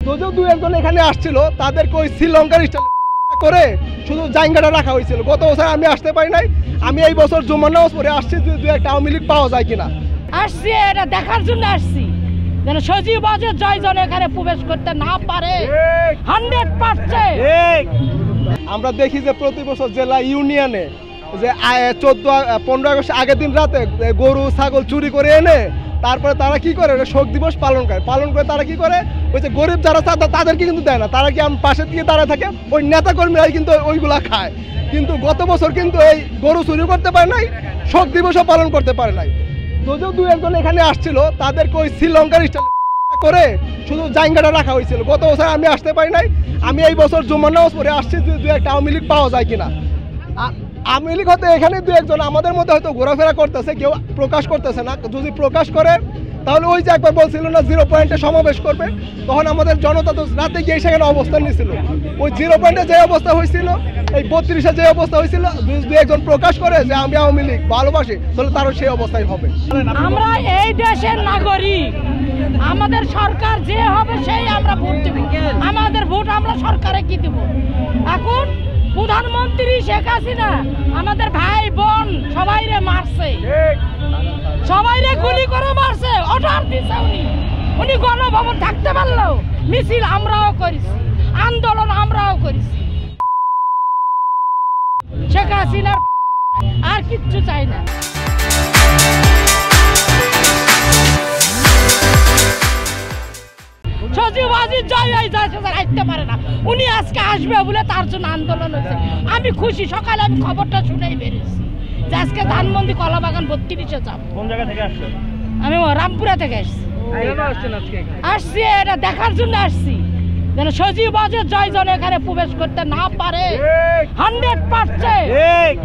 যদিও দু একজন এখানে আসছিল, তাদেরকে ওই শ্রীলঙ্কার স্টাইল করে শুধু জায়গাটা রাখা হয়েছিল। গত বছর আমি আসতে পারি নাই, আমি এই বছর জুমার নামাজ পড়ে আসছি দু একটা আওয়ামী লীগ পাওয়া যায় কিনা। আসছি এটা দেখার জন্য আসছি, যেন সজীব ওয়াজেদ জয়জন এখানে প্রবেশ করতে না পারে 100%। আমরা দেখি যে প্রতি বছর জেলা ইউনিয়নে যে 15 আগস্ট আগের দিন রাতে গরু ছাগল চুরি করে এনে তারপরে তারা কি করে শোক দিবস পালন করে তারা কি করে ওই যে গরিব যারা তাদেরকে কিন্তু দেয় না, তারা কি পাশে দিয়ে দাঁড়ায় থাকে, ওই নেতা কর্মীরাই কিন্তু ওইগুলা খায়। কিন্তু গত বছর কিন্তু এই গরু চুরি করতে পারে নাই, শোক দিবসও পালন করতে পারে নাই। যদিও দু একজন এখানে আসছিল, তাদেরকে ওই শ্রীলঙ্কার স্টাইল করে শুধু জায়গাটা রাখা হয়েছিল। গত বছর আমি আসতে পারি নাই, আমি এই বছর জুমার নামাজ পড়ে আসছি দু একটা আওয়ামী লীগ পাওয়া যায় কিনা। আওয়ামী লীগ হয়তো এখানে দু একজন আমাদের মধ্যে হয়তো ঘোরাফেরা করতেছে, কেউ প্রকাশ করতেছে না। যদি প্রকাশ করে তাহলে ওই যে একবার বলছিল না 0 পয়েন্টে সমাবেশ করবে, তখন আমাদের জনতা তো রাতে গিয়ে সেখানে অবস্থান নিয়েছিল। ওই 0 পয়েন্টে যে অবস্থা হয়েছিল, এই 32-এ যে অবস্থা হয়েছিল, দু একজন প্রকাশ করে যে আমি আওয়ামী লীগ ভালোবাসি, তাহলে তারও সেই অবস্থায় হবে। আমরা এই দেশের নাগরিক, আমাদের সরকার যে হবে সেই আমরা ভোট দেব। আমাদের ভোট আমরা সরকারে কি দেব? এখন প্রধানমন্ত্রী শেখ হাসিনা আমাদের ভাই বোন সবাইরে মারছে, সবাইরে গুলি করে মারছে, অর্ডার দিছে উনি গণভবন থাকতে পারলো। মিছিল আমরাও করেছি, আন্দোলন আমরাও করেছি। শেখ হাসিনার আর কিচ্ছু চাই না। সজীব ওয়াজেদ আসতে পারে না, উনি আজকে আসবে বলে তার জন্য আন্দোলন হয়েছে। আমি খুশি, সকালে আমি খবরটা শুনেই বেরিয়েছি যে আজকে ধানমন্ডি কলাবাগান 32-এ যাব। কোন জায়গা থেকে আসছেন? আমি রামপুরা থেকে আসছি। আসছি এটা দেখার জন্য আসছি, যেন সজীব ওয়াজেদ জয়জন এখানে প্রবেশ করতে না পারে 100%।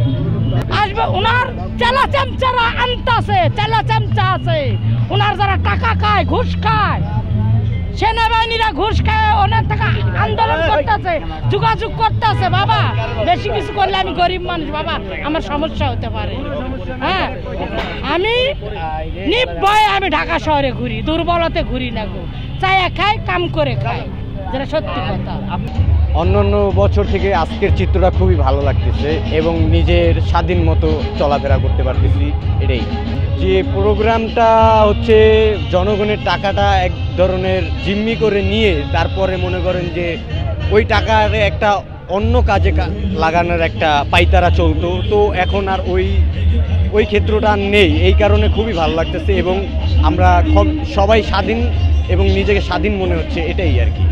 আসবে ওনার চেলা চামচারা আনতাছে, চেলা চামচা আছে ওনার, যারা টাকা খায়, ঘুষ খায়, সেনাবাহিনীরা ঘুষ খায়, অনেক টাকা আন্দোলন করতেছে, যোগাযোগ করতেছে। বাবা বেশি কিছু করলে আমি গরিব মানুষ, বাবা আমার সমস্যা হতে পারে। হ্যাঁ, আমি নির্ভয়ে আমি ঢাকা শহরে ঘুরি, দুর্বলতে ঘুরি না গো, চায়া খাই, কাম করে খাই, যেটা সত্যি কথা। অন্যান্য বছর থেকে আজকের চিত্রটা খুবই ভালো লাগতেছে এবং নিজের স্বাধীন মতো চলাফেরা করতে পারতেছি। এটাই যে প্রোগ্রামটা হচ্ছে, জনগণের টাকাটা এক ধরনের জিম্মি করে নিয়ে তারপরে মনে করেন যে ওই টাকার একটা অন্য কাজে লাগানোর একটা পাইতারা চলতো, তো এখন আর ওই ক্ষেত্রটা আর নেই। এই কারণে খুবই ভালো লাগতেছে এবং আমরা সবাই স্বাধীন এবং নিজেকে স্বাধীন মনে হচ্ছে, এটাই আর কি।